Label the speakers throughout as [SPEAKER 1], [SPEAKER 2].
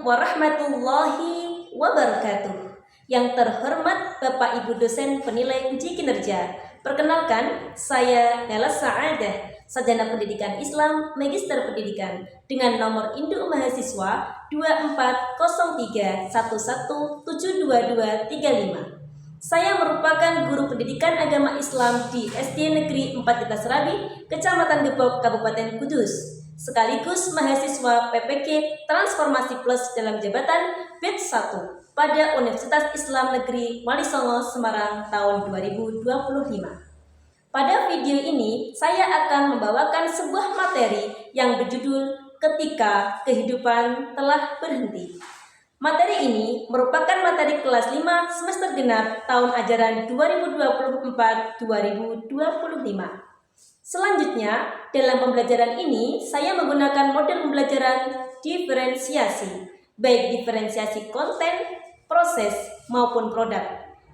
[SPEAKER 1] warahmatullahi wabarakatuh. Yang terhormat Bapak Ibu dosen penilai uji kinerja. Perkenalkan, saya Nela Sa'adah, Sarjana Pendidikan Islam, Magister Pendidikan, dengan nomor induk mahasiswa 240311722235. Saya merupakan guru pendidikan agama Islam di SD Negeri 4 Desa Serabi, Kecamatan Depok, Kabupaten Kudus, sekaligus mahasiswa PPK Transformasi Plus dalam jabatan batch 1 pada Universitas Islam Negeri Wali Songo, Semarang tahun 2025. Pada video ini, saya akan membawakan sebuah materi yang berjudul Ketika Kehidupan Telah Berhenti. Materi ini merupakan materi kelas 5 semester genap tahun ajaran 2024-2025. Selanjutnya, dalam pembelajaran ini, saya menggunakan model pembelajaran diferensiasi, baik diferensiasi konten, proses, maupun produk.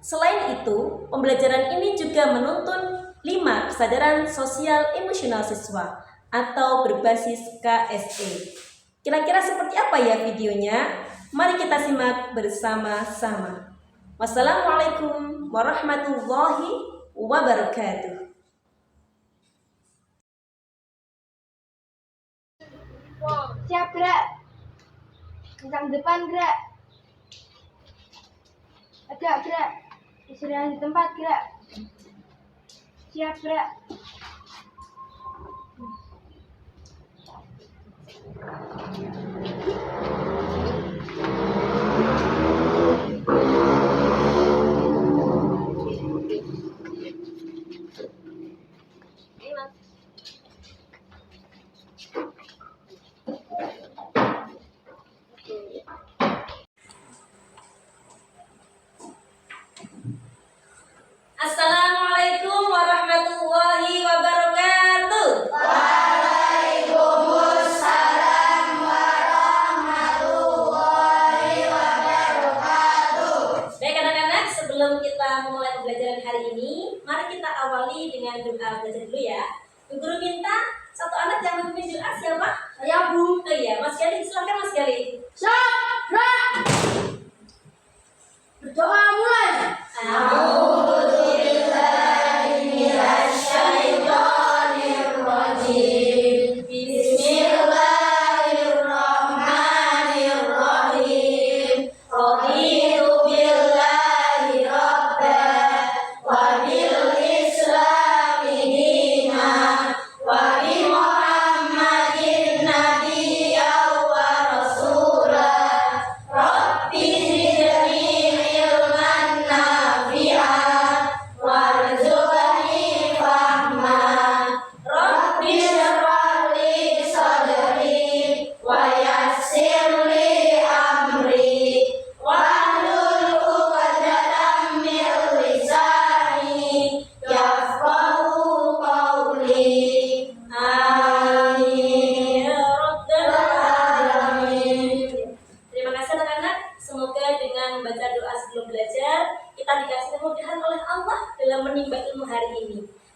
[SPEAKER 1] Selain itu, pembelajaran ini juga menuntun 5 kesadaran sosial emosional siswa atau berbasis KSE. Kira-kira seperti apa ya videonya? Mari kita simak bersama-sama. Wassalamualaikum warahmatullahi wabarakatuh.
[SPEAKER 2] Siap, gerak. Kencang depan, gerak. Agak gerak. Istirahat di tempat, gerak. Siap, gerak.
[SPEAKER 1] Assalamualaikum warahmatullahi wabarakatuh.
[SPEAKER 2] Waalaikumsalam warahmatullahi wabarakatuh.
[SPEAKER 1] Baik anak-anak, sebelum kita memulai pembelajaran hari ini, mari kita awali dengan doa belajar dulu ya. Bu Guru minta satu anak yang memimpin doa, siapa?
[SPEAKER 2] Saya, Bu.
[SPEAKER 1] Oh iya, Mas Gali, silakan Mas Gali.
[SPEAKER 2] Siap, gerak. Berdoa mulai.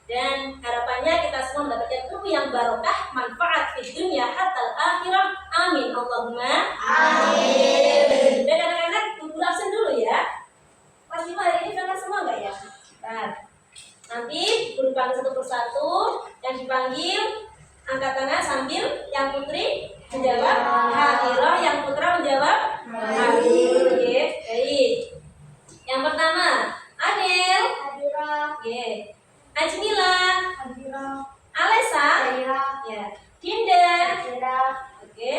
[SPEAKER 2] Dan harapannya kita semua mendapatkan ilmu yang barokah, manfaat di dunia hatta akhirah. Amin Allahumma amin. Dan anak-anak tunggu absen dulu ya. Pas 5 hari ini berangkat semua enggak ya? Nah, nanti guru panggil satu persatu. Yang dipanggil angkat tangan sambil yang putri menjawab hadirah, yang putra menjawab hadir. Oke, baik. Yang pertama, Adil. Hadirah.
[SPEAKER 1] Oke. Ajmila,
[SPEAKER 2] Hadirah.
[SPEAKER 1] Alesa,
[SPEAKER 2] Hadirah.
[SPEAKER 1] ya. Dinda,
[SPEAKER 2] Hadirah.
[SPEAKER 1] oke.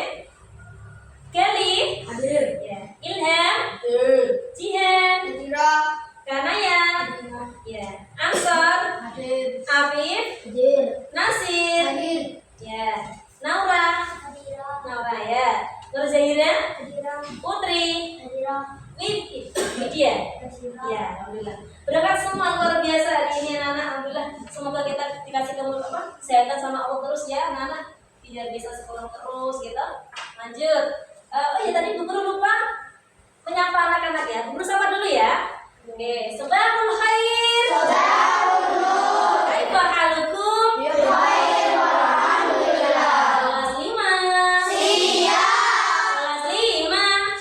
[SPEAKER 1] Kelly,
[SPEAKER 2] Hadir.
[SPEAKER 1] ya. Ilham,
[SPEAKER 2] Hadir.
[SPEAKER 1] Jihan,
[SPEAKER 2] Hadirah.
[SPEAKER 1] Kanaya,
[SPEAKER 2] Hadirah.
[SPEAKER 1] ya. Ansor,
[SPEAKER 2] Hadir.
[SPEAKER 1] Afif,
[SPEAKER 2] Hadir.
[SPEAKER 1] Nasir,
[SPEAKER 2] Hadir.
[SPEAKER 1] ya. Naura,
[SPEAKER 2] Hadirah.
[SPEAKER 1] Naura ya. Nur Zahira,
[SPEAKER 2] Hadirah.
[SPEAKER 1] Putri,
[SPEAKER 2] Hadirah.
[SPEAKER 1] Widya, ya. Alhamdulillah. Berangkat semua luar biasa hari ini anak-anak. Alhamdulillah. Semoga kita dikasih kesehatan sama Allah terus ya anak-anak, biar bisa sekolah terus gitu. Lanjut. Oh iya, tadi Bu Guru lupa menyapa anak-anak ya. Bu Guru sapa dulu ya. Oke, sabahul khair.
[SPEAKER 2] Sabahul nur.
[SPEAKER 1] Kaifa halukum?
[SPEAKER 2] Bikhair walhamdulillah.
[SPEAKER 1] Kelas 5.
[SPEAKER 2] Siap.
[SPEAKER 1] Kelas 5.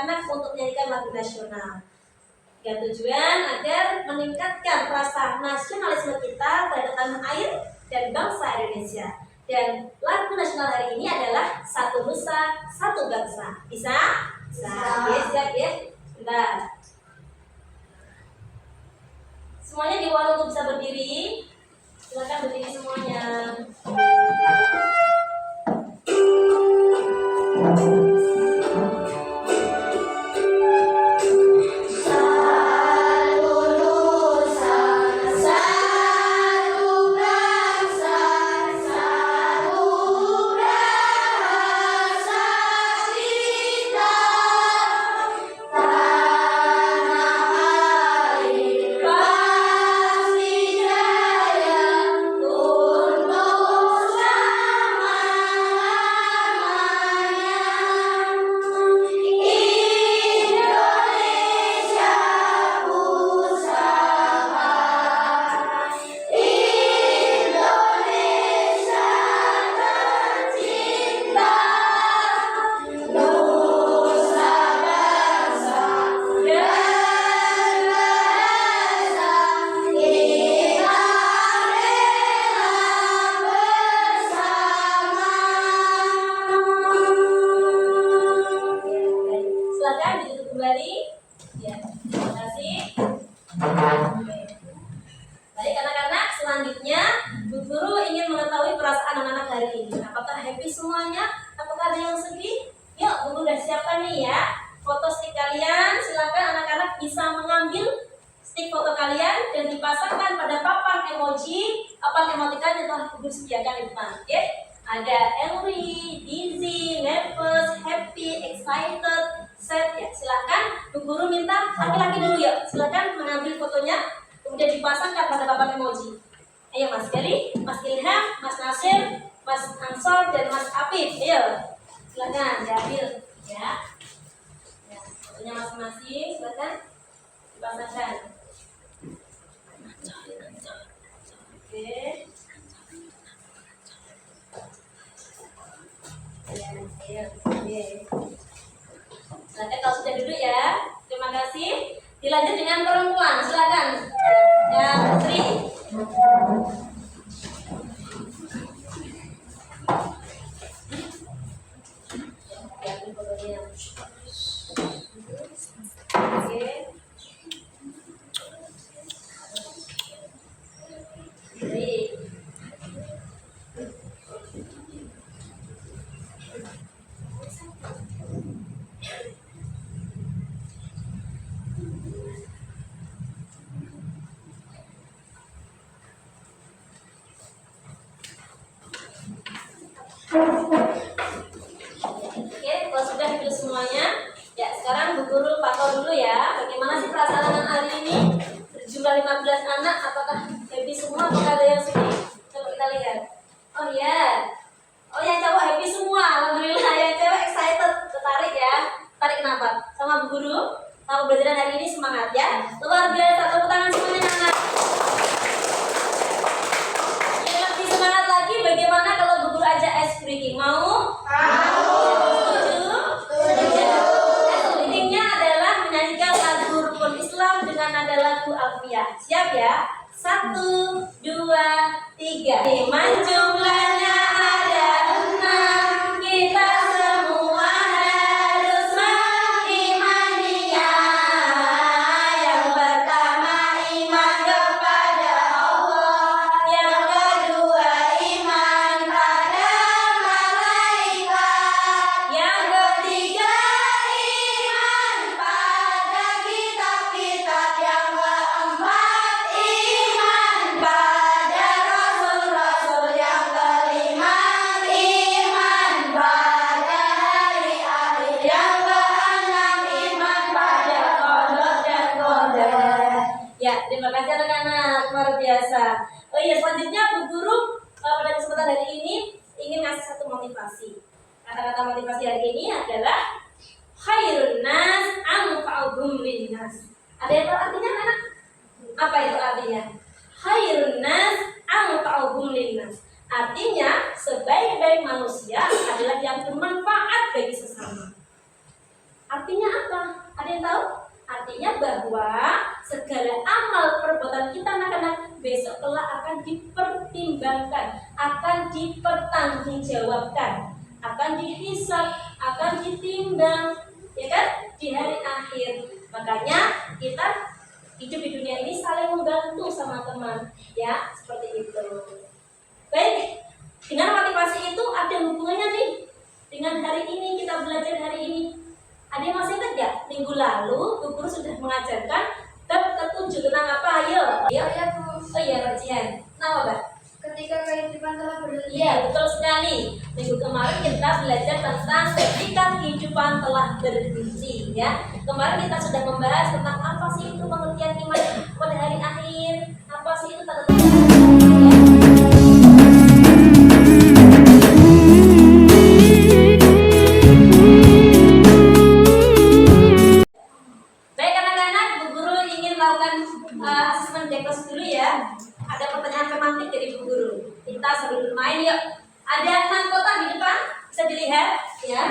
[SPEAKER 2] anak-anak untuk menyanyikan lagu nasional. Dan tujuan agar meningkatkan rasa nasionalisme kita terhadap tanah air dan bangsa Indonesia. Dan lagu nasional hari ini adalah Satu Nusa, Satu Bangsa. Bisa? Bisa. Siap ya? Bentar. Semuanya di warung untuk bisa berdiri. Silakan berdiri semuanya. Silakan ditutup kembali. Ya, terima kasih. Baik anak-anak, selanjutnya Bu Guru ingin mengetahui perasaan anak-anak hari ini. Apakah happy semuanya? Apakah ada yang sedih? Yuk, Bu Guru udah siapkan nih ya foto stick kalian. Silakan anak-anak bisa mengambil stick foto kalian dan dipasangkan pada papan emoji, papan emoticon yang telah Bu Guru sediakan di depan. Oke? Ada angry, dizzy, nervous, happy, excited, sad. Ya, silakan Bu Guru minta laki-laki dulu ya. Silakan mengambil fotonya, kemudian dipasangkan pada papan emoji. Ayo Mas Gali, Mas Ilham, Mas Nasir, Mas Ansor, dan Mas Apif. Ayo, silakan diambil ya. Ya, fotonya masing-masing, silakan dipasangkan. Oke. Silakan kalau sudah duduk ya. Terima kasih. Dilanjut dengan perempuan. Silakan. Ya, Putri. Ya, ini fotonya. Oke. Putri. Oke, kalau sudah duduk semuanya, ya sekarang Bu Guru pantau dulu ya. Bagaimana sih perasaan anak hari ini? Berjumlah 15 anak, apakah happy semua? Apakah ada yang sedih? Coba kita lihat. Oh ya, oh yang cowok happy semua. Alhamdulillah, yang cewek excited, tertarik ya. Tarik kenapa? Sama Bu Guru, sama pembelajaran hari ini semangat ya. Luar biasa, tepuk tangan semuanya anak. Yang lebih semangat lagi, bagaimana kalau Bu Guru ajak ice breaking? Mau? Setuju? Breakingnya adalah menyanyikan lagu Rukun Islam dengan nada lagu Alfiyah. Siap ya? 1, 2, 3. Iman jumlahnya ada 6. Kita semua harus mengimaninya. Yang pertama iman kepada Allah. Yang kedua iman pada malaikat. Yang ketiga iman pada kitab-kitab. Yang keempat iman pada rasul-rasul. Yang kelima iman pada hari akhir. Yang keenam iman pada qada dan qadar. Ya, terima kasih anak-anak, luar biasa. Oh iya, selanjutnya Bu Guru pada kesempatan hari ini ingin ngasih satu motivasi. Kata-kata motivasi hari ini adalah khairun nas anfa'uhum linnas. Ada yang tahu artinya anak? Apa itu artinya? Khairun nas anfa'uhum linnas. Artinya sebaik-baik manusia adalah yang bermanfaat bagi sesama. Artinya apa? ditimbangkan, akan dipertanggungjawabkan, akan dihisab, akan ditimbang, ya kan, di hari akhir. Makanya kita hidup di dunia ini saling membantu sama teman, ya, seperti itu. Baik, dengan motivasi itu ada hubungannya nih dengan hari ini, kita belajar hari ini. Ada yang masih ingat gak? Minggu lalu Bu Guru sudah mengajarkan bab ke-7 tentang apa? Ayo.
[SPEAKER 3] Ya, Bu.
[SPEAKER 2] Oh iya, Mbak Jihan. Kenapa, Mbak?
[SPEAKER 3] Ketika kehidupan telah berhenti.
[SPEAKER 2] Iya, betul sekali. Minggu kemarin kita belajar tentang ketika kehidupan telah berhenti, ya. Kemarin kita sudah membahas tentang apa sih itu pengertian iman pada hari akhir, apa sih itu tanda-tanda hari akhir, ya. Baik anak-anak, Bu Guru ingin melakukan asesmen dekos dulu ya. Ada pertanyaan semantik dari Bu Guru. Kita sambil bermain yuk. Ada 6 kotak di depan, bisa dilihat ya.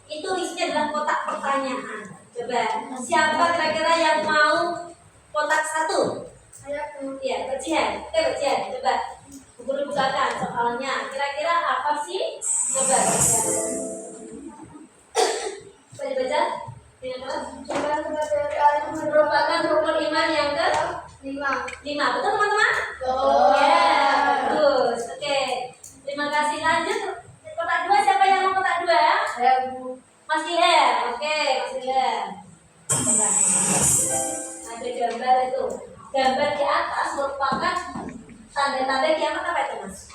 [SPEAKER 2] Itu isinya adalah kotak pertanyaan. Coba, siapa kira-kira yang mau kotak 1?
[SPEAKER 3] Saya, Bu.
[SPEAKER 2] Iya, Bajian. Oke, Bajian. Coba Bu Guru bukakan soalnya. Kira-kira apa sih? Coba baca. Coba dibaca. Dengan kelas.
[SPEAKER 3] Iman kepada hari
[SPEAKER 2] Merupakan rukun iman yang ke
[SPEAKER 3] 5.
[SPEAKER 2] 5. Betul teman-teman?
[SPEAKER 3] Betul.
[SPEAKER 2] Ya, bagus. Oke. Terima kasih. Lanjut kotak 2, siapa yang mau kotak 2?
[SPEAKER 3] Saya, Bu.
[SPEAKER 2] Mas Ilham. Oke, Mas Ilham. Coba. Ada gambar itu. Gambar di atas merupakan tanda-tanda kiamat apa itu, Mas?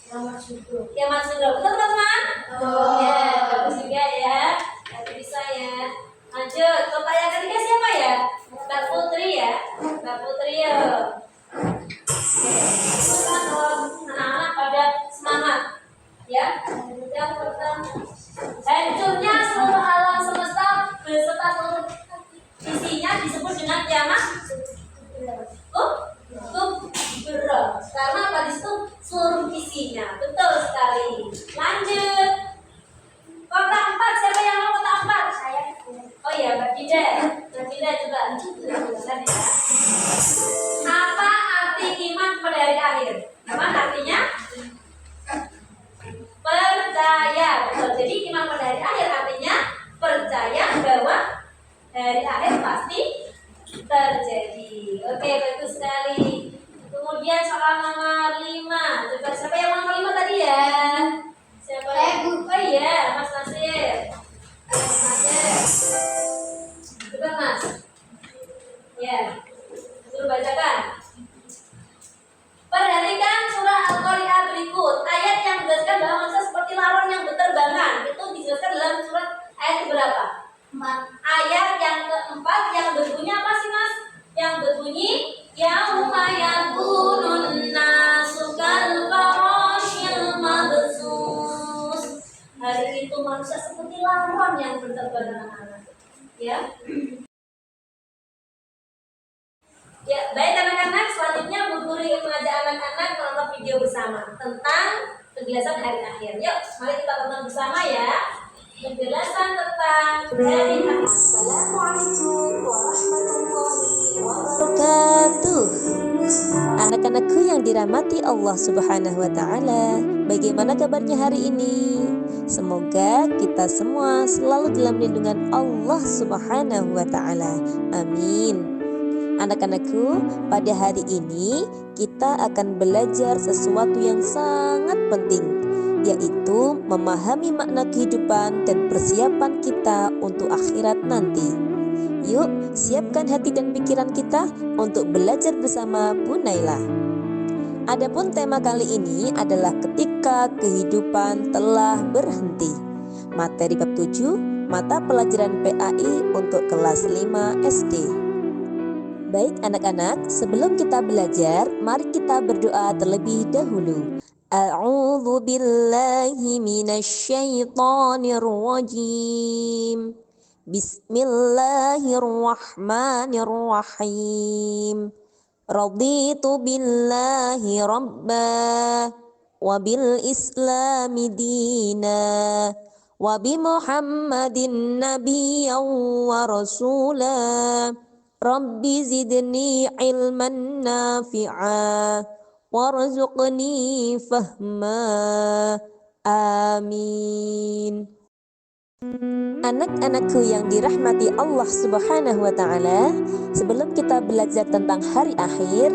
[SPEAKER 3] Nomor 7.
[SPEAKER 2] Kiamat sudah. Betul teman-teman?
[SPEAKER 3] Betul.
[SPEAKER 2] Ya, bagus juga ya. Nanti bisa ya. Lanjut, kotak yang ketiga siapa ya? Mbak Putri ya. Mbak Putri ya. Oke. Anak-anak pada semangat. Ya. Yang pertama, hancurnya seluruh alam semesta beserta seluruh isinya disebut dengan kiamat kubra. Karena apa di situ seluruh isinya. Betul sekali. Lanjut. Kotak 4, siapa yang mau kotak 4?
[SPEAKER 3] Saya, Bu.
[SPEAKER 2] Oh iya, Mbak Dida. Mbak Dida coba. Tulisan ya. Apa arti iman pada hari akhir? Apa artinya? Percaya. Betul. Jadi iman pada hari akhir artinya percaya bahwa hari akhir pasti terjadi. Oke, bagus sekali. Kemudian soal nomor 5. Coba siapa yang nomor 5 tadi ya? Siapa?
[SPEAKER 3] Bu.
[SPEAKER 2] Oh iya, Mas Nasir. Mas Nasir. Coba Mas. Ya. Suruh bacakan. Perhatikan surah Al-Qari'ah berikut. Ayat yang menjelaskan bahwa manusia seperti laron yang berterbangan. Itu dijelaskan dalam surat ayat berapa?
[SPEAKER 3] 4.
[SPEAKER 2] Ayat yang keempat yang berbunyi apa sih Mas? Yang berbunyi yauma yakunun nasu kal farashil mabsus. Hari itu manusia seperti laron yang berterbangan. Ya. Ya, baik anak-anak, selanjutnya Bu Guru ingin mengajak anak-anak menonton video bersama tentang penjelasan hari akhir. Yuk, mari kita tonton bersama ya. Penjelasan tentang hari akhir.
[SPEAKER 1] Assalamualaikum warahmatullahi wabarakatuh. Anak-anakku yang dirahmati Allah Subhanahu wa taala, bagaimana kabarnya hari ini? Semoga kita semua selalu dalam lindungan Allah Subhanahu wa taala. Amin. Anak-anakku, pada hari ini kita akan belajar sesuatu yang sangat penting, yaitu memahami makna kehidupan dan persiapan kita untuk akhirat nanti. Yuk, siapkan hati dan pikiran kita untuk belajar bersama Bu Naila. Adapun tema kali ini adalah ketika kehidupan telah berhenti. Materi bab 7, mata pelajaran PAI untuk kelas 5 SD. Baik anak-anak, sebelum kita belajar, mari kita berdoa terlebih dahulu. A'udzu billahi minasyaitonir rajim. Bismillahirrahmanirrahim. Raditu billahi rabba wa bil islami dina wa bi Muhammadin nabiyyan wa rasulah. Rabbi zidni ilman nafi'a warzuqni fahma. Amin. Anak-anakku yang dirahmati Allah Subhanahu wa Ta'ala, sebelum kita belajar tentang hari akhir,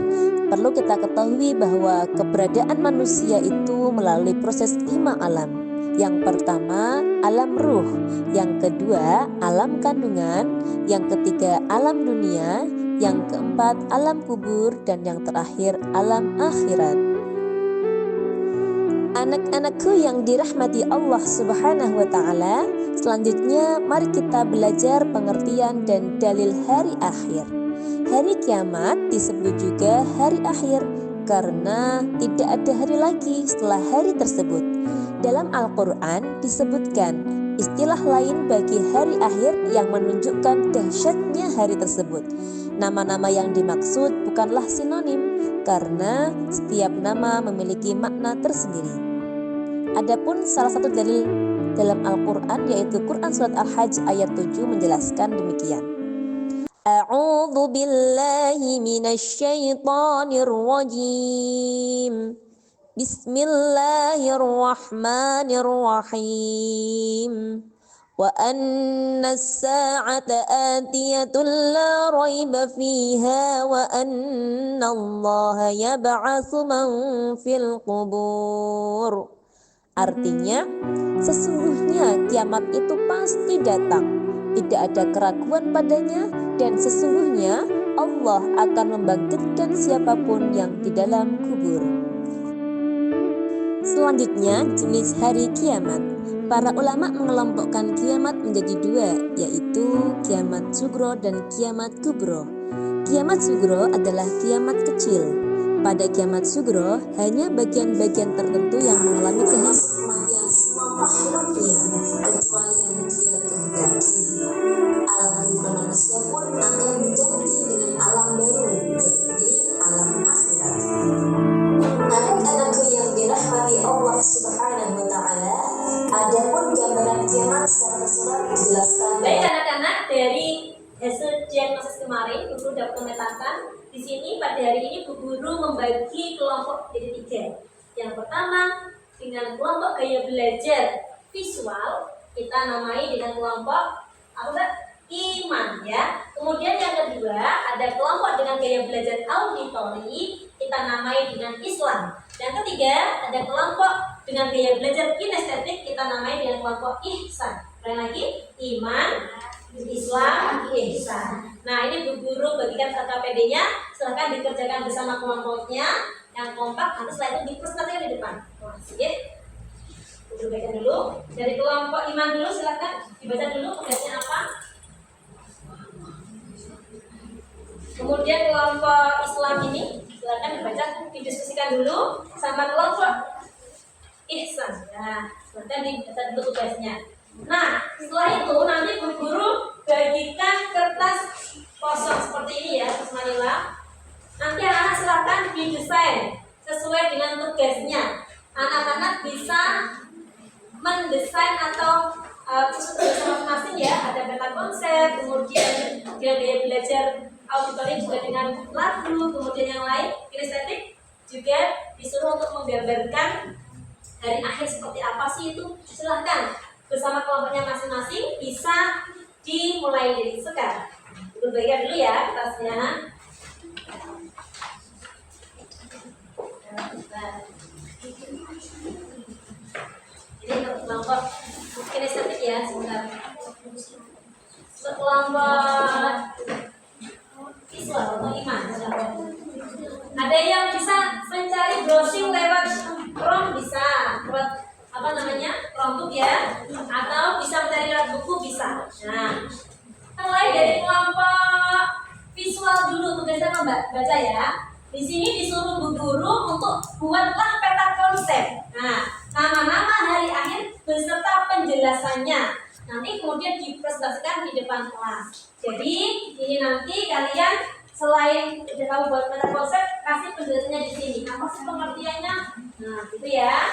[SPEAKER 1] perlu kita ketahui bahwa keberadaan manusia itu melalui proses 5 alam. Yang pertama, alam ruh. Yang kedua, alam kandungan. Yang ketiga, alam dunia. Yang keempat, alam kubur. Dan yang terakhir, alam akhirat. Anak-anakku yang dirahmati Allah Subhanahu wa Ta'ala, selanjutnya mari kita belajar pengertian dan dalil hari akhir. Hari kiamat disebut juga hari akhir karena tidak ada hari lagi setelah hari tersebut. Dalam Al-Quran disebutkan istilah lain bagi hari akhir yang menunjukkan dahsyatnya hari tersebut. Nama-nama yang dimaksud bukanlah sinonim karena setiap nama memiliki makna tersendiri. Adapun salah satu dalil dalam Al-Quran yaitu Quran Surat Al-Hajj ayat 7 menjelaskan demikian. A'udzu billahi minasyaitonir rajim. Bismillahirrahmanirrahim. Wa anna as-sa'ata atiyatun la raiba fiha wa anna Allaha yab'atsu man fil qubur. Artinya, sesungguhnya kiamat itu pasti datang. Tidak ada keraguan padanya dan sesungguhnya Allah akan membangkitkan siapapun yang di dalam kubur. Selanjutnya, jenis hari kiamat. Para ulama mengelompokkan kiamat menjadi 2, yaitu kiamat sugro dan kiamat kubro. Kiamat sugro adalah kiamat kecil. Pada kiamat sugro, hanya bagian-bagian tertentu yang mengalami kematian semua makhluknya, kecuali yang dia kehendaki. Alam kehidupan manusia pun akan diganti dengan alam baru, yaitu alam akhirat. Anak-anakku yang dirahmati Allah Subhanahu wa Ta'ala, adapun gambaran kiamat secara tersurat dijelaskan.
[SPEAKER 2] Baik anak-anak, dari hasil diagnosis kemarin, Guru dapat memetakan di sini pada hari ini Bu Guru membagi kelompok jadi 3. Yang pertama dengan kelompok gaya belajar visual, kita namai dengan kelompok iman ya. Kemudian yang kedua ada kelompok dengan gaya belajar auditori, kita namai dengan Islam. Yang ketiga ada kelompok dengan gaya belajar kinestetik, kita namai dengan kelompok ihsan. Sekali lagi, iman, Islam, ihsan. Nah, ini Bu Guru bagikan KPD-nya, silahkan dikerjakan bersama kelompoknya yang kompak, nanti setelah itu dipresentasikan di depan. Ya. Bu Guru bacakan dulu. Dari kelompok iman dulu, silahkan dibaca dulu tugasnya apa. Kemudian kelompok Islam ini, silahkan dibaca, didiskusikan dulu sama kelompok ihsan. Nah, silahkan dibaca dulu tugasnya. Nah, setelah itu nanti Bu Guru bagikan kertas kosong seperti ini ya, Mas Manila. Nanti anak-anak silakan didesain sesuai dengan tugasnya. Anak-anak bisa mendesain atau tugas masing-masing ya. Ada peta konsep, kemudian gaya belajar auditori juga dengan lagu, kemudian yang lain kinestetik juga disuruh untuk menggambarkan hari akhir seperti apa sih itu. Silahkan bersama kelompoknya masing-masing bisa dimulai dari sekarang. Kita bagikan dulu ya kertasnya. Ini untuk kelompok kinestetik ya, sebentar. Untuk kelompok Islam atau iman, ada yang bisa mencari browsing lewat Chrome, bisa lewat Chromebook ya, atau bisa mencari lewat buku bisa. Nah, mulai dari kelompok visual dulu tugasnya baca ya. Di sini disuruh Bu Guru untuk buatlah peta konsep. Nah, nama-nama hari akhir beserta penjelasannya. Nanti kemudian dipresentasikan di depan kelas. Jadi ini nanti kalian selain udah tahu buat peta konsep, kasih penjelasannya di sini. Apa sih pengertiannya? Nah, gitu ya.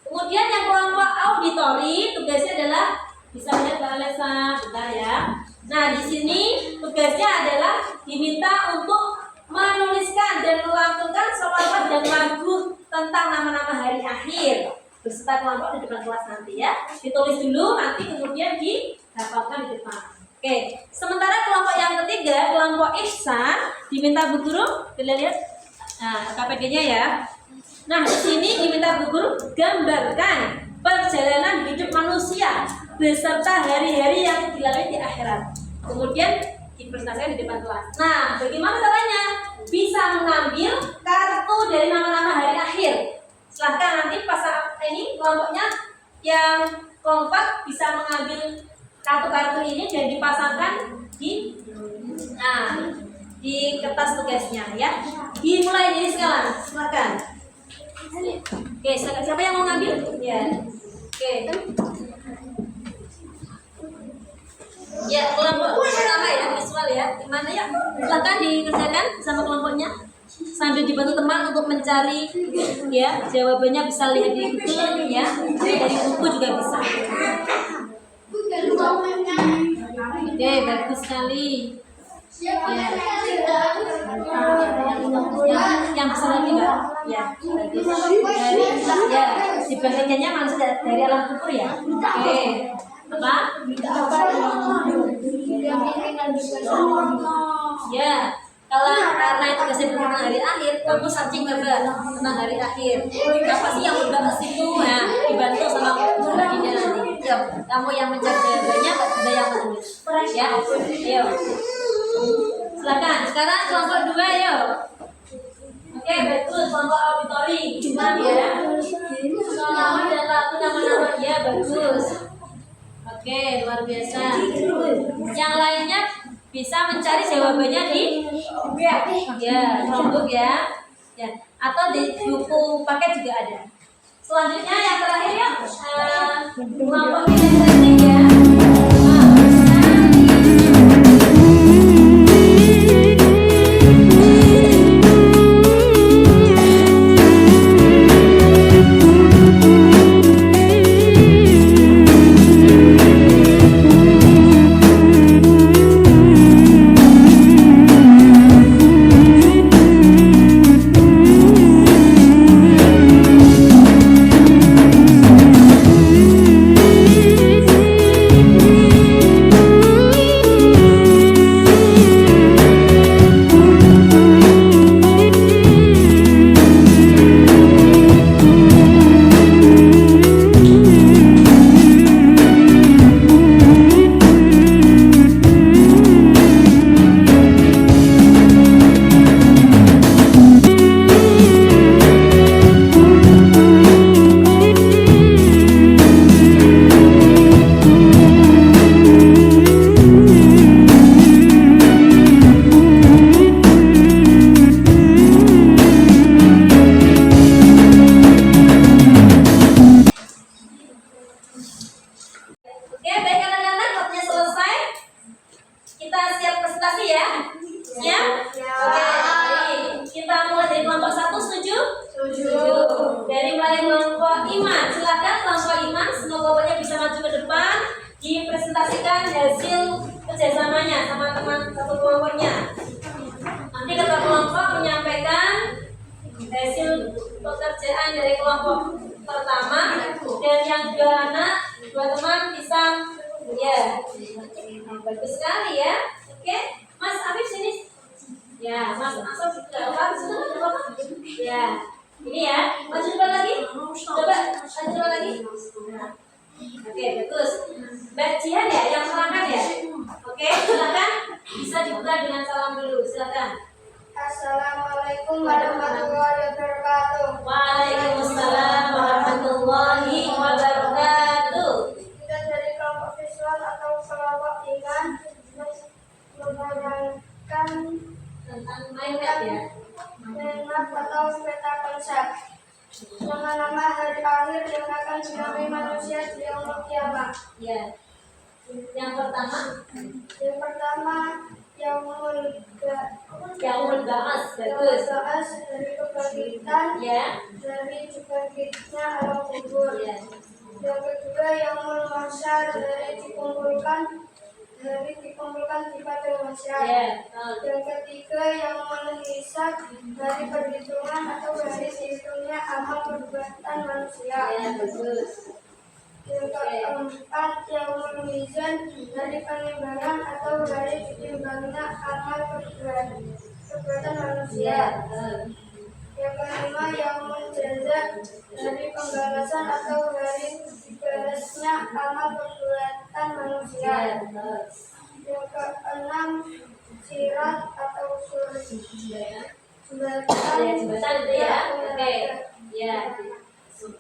[SPEAKER 2] Kemudian yang kelompok auditori tugasnya adalah bisa lihat Mbak Alessa, bentar ya. Nah, di sini tugasnya adalah diminta untuk menuliskan dan melantunkan sholawat dan lagu tentang nama-nama hari akhir beserta kelompok di depan kelas nanti ya. Ditulis dulu, nanti kemudian dihafalkan di depan. Oke, sementara kelompok yang ketiga, kelompok ihsan, diminta Bu Guru, kita lihat KPD-nya ya. Nah, di sini diminta Bu Guru gambarkan perjalanan hidup manusia beserta hari-hari yang dilalui di akhirat. Kemudian dipresentasikan di depan kelas. Nah, bagaimana caranya? Bisa mengambil kartu dari nama-nama hari akhir. Silahkan nanti pas ini kelompoknya yang kompak bisa mengambil kartu-kartu ini dan dipasangkan di kertas tugasnya ya. Dimulai dari sekarang, silakan. Oke, siapa yang mau ngambil? Ya. Oke. Ya, kelompok pertama ya, visual ya. Gimana ya? Silakan dikerjakan sama kelompoknya. Sambil dibantu teman untuk mencari ya, jawabannya bisa lihat di Google ya. Dari buku juga bisa. Oke, bagus sekali. Ya. Yang besar lagi Mbak. Ya, bagus. Dari ya, di bagiannya maksudnya dari alam kubur ya. Oke. Apa? Ya, kalau karena itu kasih tentang hari akhir, kamu searching juga tentang hari akhir. Apa sih yang udah ke situ? Nah, dibantu sama Mbak Dinda nanti. Yuk, kamu yang mencari jawabannya, Mbak yang menulis. Ya, ayo. Silakan. Sekarang kelompok 2 yuk. Oke, bagus. Kelompok auditori. Gimana ya? Nama dan lagu nama-nama ya bagus. Oke, luar biasa. Yang lainnya bisa mencari jawabannya di notebook ya. Ya, atau di buku paket juga ada. Selanjutnya yang terakhir ya, kelompok ini ya. Dipresentasikan hasil kerjasamanya sama teman satu kelompoknya. Nanti ketua kelompok menyampaikan hasil pekerjaan dari kelompok pertama dan yang dua teman bisa ya. Bagus sekali ya. Oke, Mas Afif sini. Ya, Mas Afif juga. Ya, ini ya. Maju depan lagi. Coba maju depan lagi. Oke, bagus. Mbak Jihan ya yang melangkah ya. Oke, silakan. Bisa dibuka dengan salam dulu. Silakan.
[SPEAKER 3] Assalamualaikum warahmatullahi wabarakatuh.
[SPEAKER 2] Waalaikumsalam warahmatullahi wabarakatuh.
[SPEAKER 3] Kita dari kelompok visual atau kelompok iman membayangkan
[SPEAKER 2] Tentang mindset ya.
[SPEAKER 3] map atau peta konsep. Nama-nama hari akhir yang akan dilalui manusia di yaumul kiamat.
[SPEAKER 2] Ya. Yang pertama Yaumul Ba'ats. Bagus.
[SPEAKER 3] Dari kebangkitan,
[SPEAKER 2] Ya.
[SPEAKER 3] dari dibangkitnya alam kubur.
[SPEAKER 2] Ya.
[SPEAKER 3] Yang kedua Yaumul Mahsyar, dari dikumpulkan hari dikumpulkan di padang mahsyar.
[SPEAKER 2] Ya.
[SPEAKER 3] Yang ketiga yang menghisab hari perhitungan atau hari dihitungnya amal perbuatan manusia.
[SPEAKER 2] Ya, bagus.
[SPEAKER 3] Yang keempat yang memizan hari penimbangan atau hari ditimbangnya amal perbuatan manusia.
[SPEAKER 2] Ya.
[SPEAKER 3] Yang kelima yang menjaza hari pembalasan atau hari dibalasnya amal perbuatan manusia.
[SPEAKER 2] Ya.
[SPEAKER 3] Yang keenam sirat atau surat
[SPEAKER 2] Ya,
[SPEAKER 3] jembatan
[SPEAKER 2] jembatan itu ya. Oke. Ya.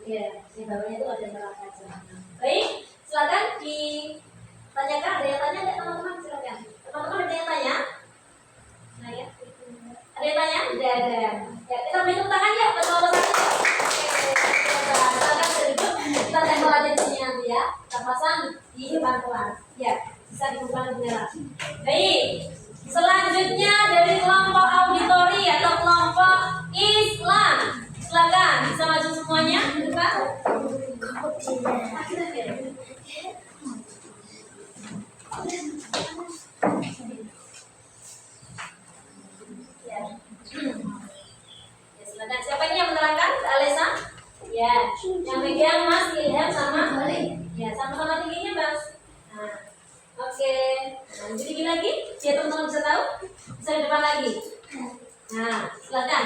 [SPEAKER 2] Ya, di bawahnya itu ada neraka jahanam. Baik, silakan ditanyakan. Ada yang tanya nggak teman-teman? Silakan. Teman-teman ada yang tanya? Nah ya. Ada yang tanya? Tidak ada. Ya, kita beri tepuk tangan ya buat nomor satu. Oke, silakan duduk. Kita tempel aja di sini nanti ya. Kita pasang di depan kelas. Ya, bisa dibuka bendera. Baik. Selanjutnya dari kelompok auditori atau kelompok Islam. Silakan bisa maju semuanya ke depan. Ya. Ya, silakan. Siapa ini yang menerangkan? Mbak Alesa? Ya. Yang pegang Mas Ilham sama Balik. Ya, sama-sama tingginya, Mas. Nah. Oke. Nah, jadi lagi, biar teman-teman bisa tahu. Bisa di depan lagi. Nah, silakan.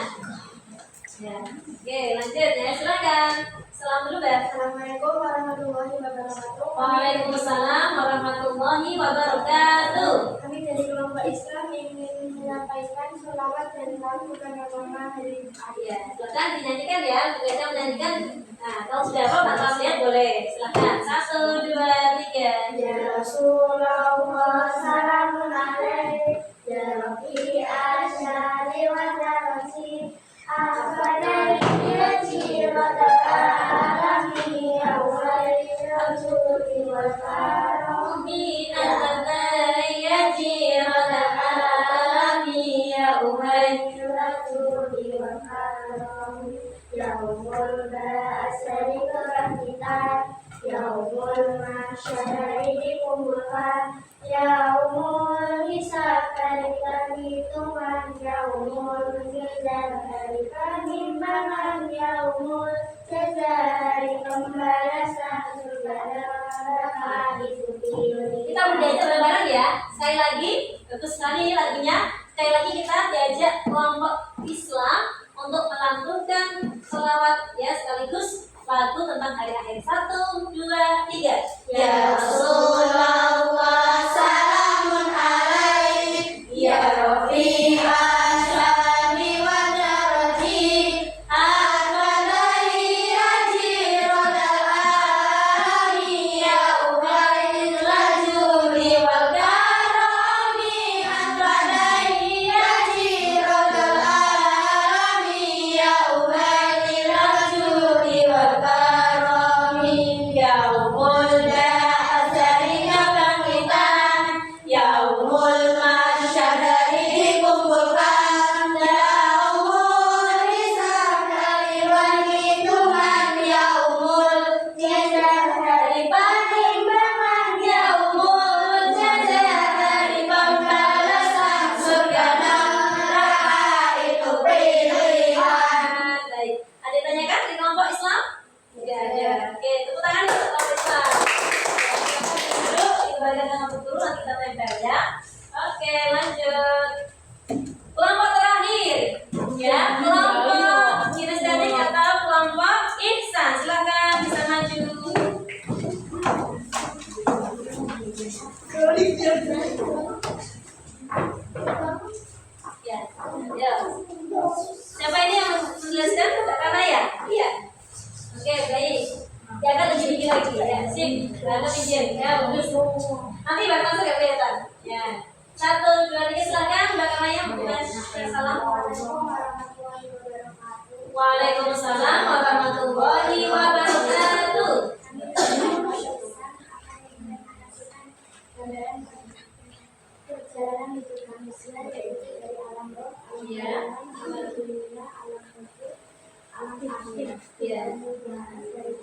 [SPEAKER 2] Ya. Oke, lanjut ya, silakan. Salam dulu, Mbak.
[SPEAKER 3] Assalamualaikum warahmatullahi wabarakatuh.
[SPEAKER 2] Waalaikumsalam warahmatullahi wabarakatuh.
[SPEAKER 3] Kami dari kelompok Islam ingin menyampaikan sholawat dan salam kepada Mama hari
[SPEAKER 2] Ya, silakan dinyanyikan ya. Kita menyanyikan. Nah, kalau sudah apa, Pak lihat boleh. Silakan. 1, 2, 3.
[SPEAKER 3] Ya Rasulullah salamun alaik ya Rabbi asyari wa darasi afadai ya jirodal alami ya wali rasuli wa farom rasuli wa farom ya umul ba'asari kebangkitan yaumul masyari dikumpulkan yaumul hisab hari perhitungan yaumul mizan hari penimbangan yaumul jaza hari pembalasan surga neraka itu
[SPEAKER 2] Kita belajar bareng ya. Sekali lagi, bagus sekali lagunya. Sekali lagi kita diajak kelompok Islam untuk melantunkan sholawat ya, sekaligus lagu tentang hari akhir. 1, 2, 3. Ya Rasulullah salamun alaik ya Rabbi asyami wa darati afadai ajrodal alami ya ubaid rajuli wal karami afadai ajrodal alami ya ubaid rajuli wal karami yaumul ba'asari kebangkitan yaumul masyadari dikumpulkan yaumul hisab dari perhitungan yaumul jaza dari penimbangan yaumul jaza dari pembalasan surga neraka itu pilihan. Baik, ada yang tanyakan di kelompok Islam? Tidak ada. Oke, tepuk tangan untuk kelompok Islam. Dulu kita bagian dengan betul nanti kita tempel ya. Oke, lanjut. Kelompok terakhir, ya kelompok kinestetik atau kelompok ihsan. Silakan bisa maju. Ya, ya. Siapa ini yang menjelaskan? Karena ya, iya. Oke, baik. Ya kan izin lagi ya. Sip. Jangan izin. Ya, bagus. Nanti bakal masuk ya kelihatan. Ya. 1, 2, 3 silakan. Mbak Kamaya bukan salam. Waalaikumsalam warahmatullahi wabarakatuh.
[SPEAKER 3] perjalanan hidup manusia yaitu dari alam roh, alam
[SPEAKER 2] Ya.
[SPEAKER 3] alam dunia, alam alam akhir,
[SPEAKER 2] Ya.
[SPEAKER 3] dan membahas dari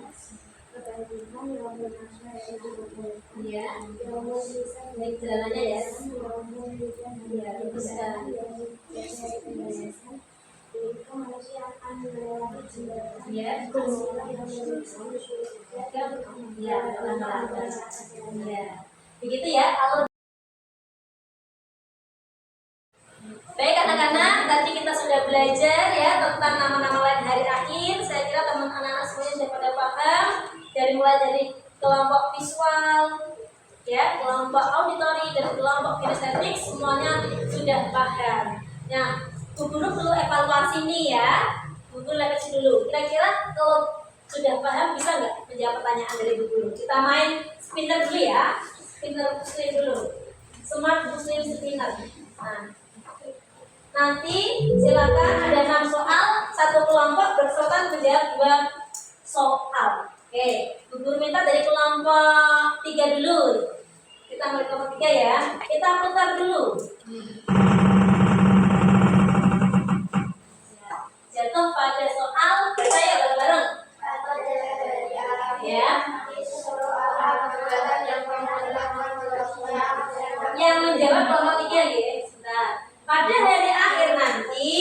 [SPEAKER 3] kebaikan
[SPEAKER 2] Iya. Baik, jalanannya ya. Iya, bagus sekali. Iya. Iya, pelan-pelan. Iya. Begitu ya. Baik anak-anak, tadi kita sudah belajar ya tentang nama-nama lain hari akhir. Saya kira teman anak-anak semuanya sudah pada paham mulai dari kelompok visual, ya, kelompok auditori dan kelompok kinestetik semuanya sudah paham. Nah, Bu Guru perlu evaluasi nih ya. Bu Guru lihat dulu. Kira-kira kalau sudah paham bisa nggak menjawab pertanyaan dari Bu Guru? Kita main spinner dulu ya. Spinner muslim dulu. Smart muslim spinner. Nah, nanti silakan ada 6 soal, satu kelompok berkesulitan menjawab 2 soal. Oke, Bu Guru minta dari kelompok 3 dulu. Kita mulai kelompok 3 ya. Kita putar dulu. Jatuh pada soal, saya bareng-bareng. Ya. Yang menjawab kelompok 3 ya. Sebentar. Pada hari akhir nanti,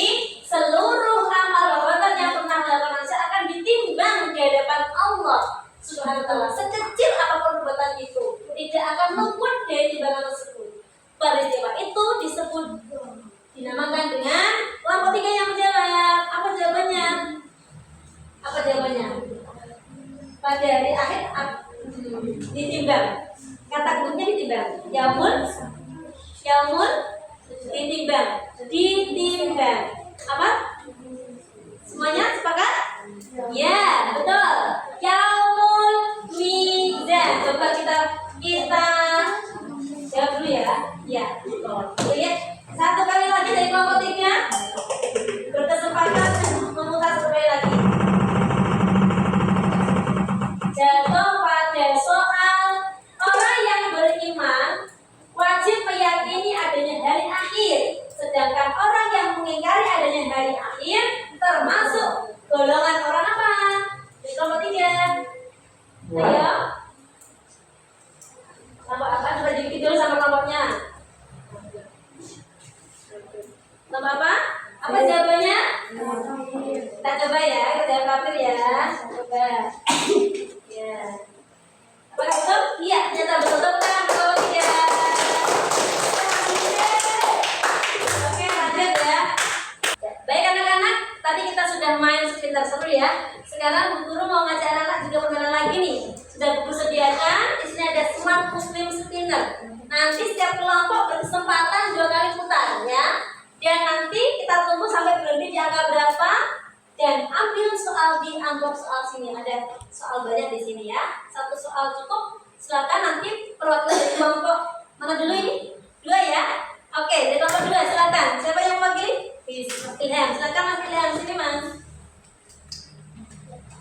[SPEAKER 2] seluruh amal perbuatan yang pernah dilakukan manusia akan ditimbang di hadapan Allah Subhanahu wa Ta'ala. Sekecil apapun perbuatan itu, tidak akan luput dari timbangan tersebut. Peristiwa itu disebut dinamakan dengan kelompok 3 yang menjawab. Apa jawabannya? Apa jawabannya? Pada hari akhir ditimbang. Kata kuncinya ditimbang. Yamun ditimbang. Apa? Semuanya sepakat? Ya, betul. Yaumul mizan. Coba kita jawab dulu ya. Ya, betul. Lihat satu kali lagi dari kelompok 3. Berkesempatan memutar satu kali lagi. Jatuh pada soal orang yang beriman wajib meyakini adanya hari akhir, sedangkan orang yang mengingkari adanya hari akhir termasuk golongan orang apa? Di kelompok 3. Ayo. Kelompok apa? Coba dikit dulu sama kelompoknya. Kelompok apa? Apa jawabannya? Kita coba ya, kita jawab kafir ya. Coba. Ya. Apa betul? Iya, ternyata betul. Tepuk tangan kelompok 3. Oke, lanjut ya. Baik anak-anak, tadi kita sudah main sebentar seru ya. Sekarang Bu Guru mau ngajak anak-anak juga permainan lagi nih. Sudah Bu Guru sediakan, di sini ada Smart Muslim Spinner. Nanti setiap kelompok berkesempatan 2 kali putar ya. Dan nanti kita tunggu sampai berhenti di angka berapa dan ambil soal di amplop soal sini. Ada soal banyak di sini ya. 1 soal cukup. Silakan nanti perwakilan dari kelompok mana dulu ini? 2 ya. Oke, dari kelompok 2 silakan. Siapa yang mewakili? Ilham. Silakan Mas Ilham, sini Mas.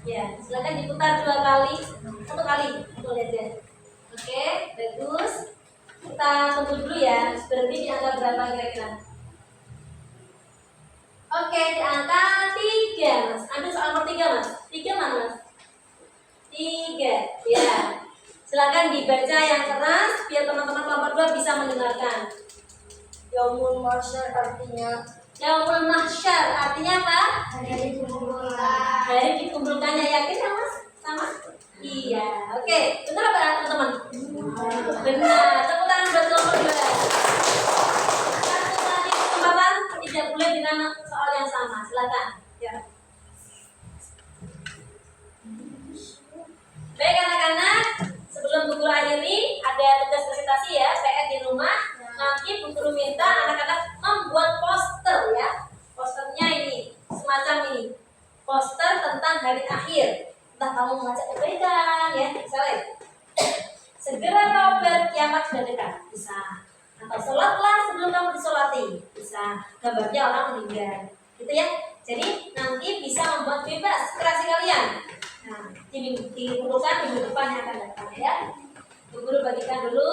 [SPEAKER 2] Ya, silakan diputar 2 kali. 1 kali. Tuh lihat ya. Oke, bagus. Kita tunggu dulu ya. Berhenti di angka berapa kira-kira? Oke, di angka 3 Mas. Ada soal nomor 3 Mas. 3 mana Mas? 3. Ya. Silakan dibaca yang keras biar teman-teman kelompok 2 bisa mendengarkan.
[SPEAKER 3] Yaumul mahsyar artinya
[SPEAKER 2] Yaumul mahsyar artinya apa?
[SPEAKER 3] hari dikumpulkan.
[SPEAKER 2] Hari dikumpulkannya, yakin ya Mas? Sama? Iya. Oke, benar apa teman-teman? Benar. Tepuk tangan buat kelompok 2. Satu lagi kesempatan tidak boleh dengan soal yang sama. Silakan. Ya. Baik anak-anak, sebelum Bu Guru akhiri ada tugas presentasi ya, PR di rumah. Nanti Bu Guru minta anak-anak membuat poster ya. Posternya ini semacam ini. Poster tentang hari akhir. Entah kamu mengajak kebaikan ya, misalnya segera taubat, kiamat sudah dekat, bisa. Atau sholatlah sebelum kamu disolati, bisa. Gambarnya orang meninggal, gitu ya. Jadi nanti bisa membuat bebas kreasi kalian. Nah, diperlukan minggu depan yang akan datang ya. Bu Guru bagikan dulu.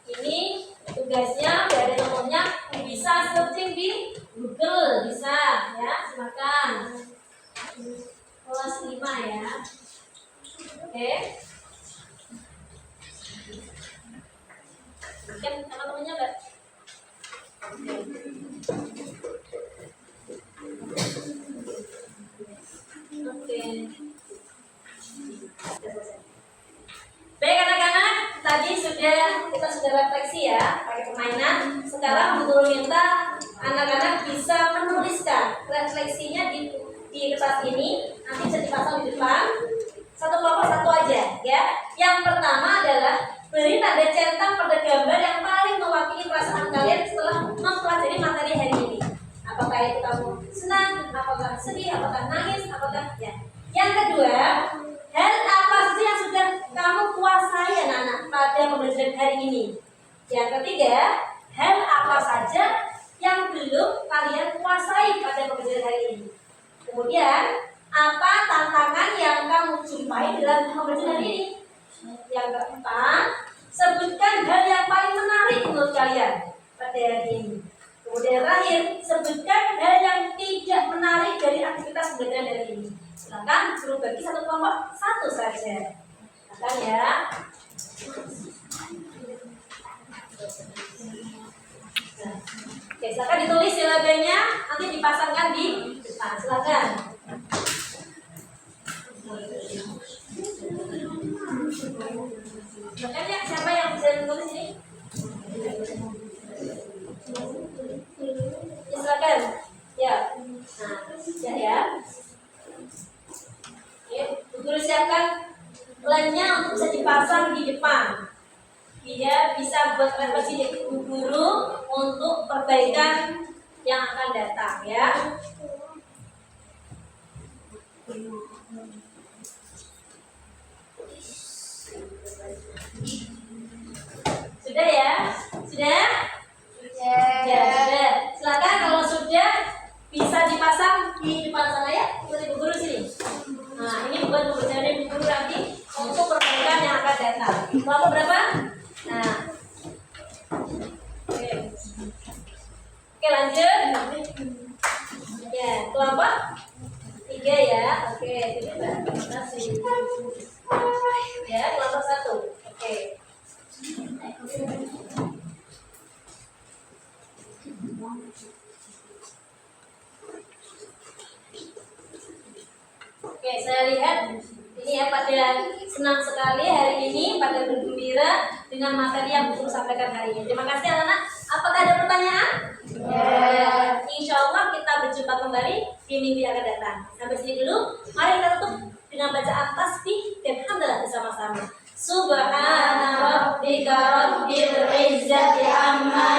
[SPEAKER 2] Ini tugasnya, dari nomornya bisa searching di Google, bisa ya, silakan. Kelas 5 ya. Oke. Kan teman-temannya enggak? Oke. Baik anak-anak, tadi kita sudah refleksi ya pakai permainan. Sekarang guru minta anak-anak bisa menuliskan refleksinya di kertas ini. Nanti bisa dipasang di depan. Satu kelompok satu aja ya. Yang pertama adalah beri tanda centang pada gambar yang paling mewakili perasaan kalian setelah mempelajari materi hari ini. Apakah itu kamu senang, apakah sedih, apakah nangis, apakah ya. Yang kedua, hal apa saja yang sudah kamu kuasai anak-anak pada pembelajaran hari ini. Yang ketiga, hal apa saja yang belum kalian kuasai pada pembelajaran hari ini. Kemudian, apa tantangan yang kamu jumpai dalam pembelajaran hari ini. Yang keempat, sebutkan hal yang paling menarik menurut kalian pada hari ini. Kemudian terakhir, sebutkan hal yang tidak menarik dari aktivitas pembelajaran hari ini. Silakan suruh bagi satu kelompok satu saja. Silakan ya. Nah, oke, silakan ditulis silabanya, nanti dipasangkan di depan. Silakan. Makanya siapa yang bisa menulis ini? Ya, silakan. Ya. Nah, ya. Oke, guru siapkan plannya untuk bisa dipasang di depan. Biar bisa buat refleksi dari guru untuk perbaikan yang akan datang ya. Sudah ya? Sudah? Ya, sudah. Silakan kalau sudah bisa dipasang di depan sana ya. Buat ibu guru sini. Nah, ini buat pembelajaran ibu guru nanti untuk perbaikan yang akan datang. Kelompok berapa? Nah. Oke, lanjut. Ya, kelompok 3 ya. Oke, terima kasih. Ya, kelompok 1. Oke. Oke, saya lihat ini ya pada senang sekali hari ini, pada bergembira dengan materi yang guru sampaikan hari ini. Terima kasih anak-anak. Apakah ada pertanyaan? Ya. Insya Allah kita berjumpa kembali di minggu yang akan datang. Sampai sini dulu. Mari kita tutup dengan bacaan tasbih dan hamdalah bersama-sama. Subhana rabbika rabbil izzati amma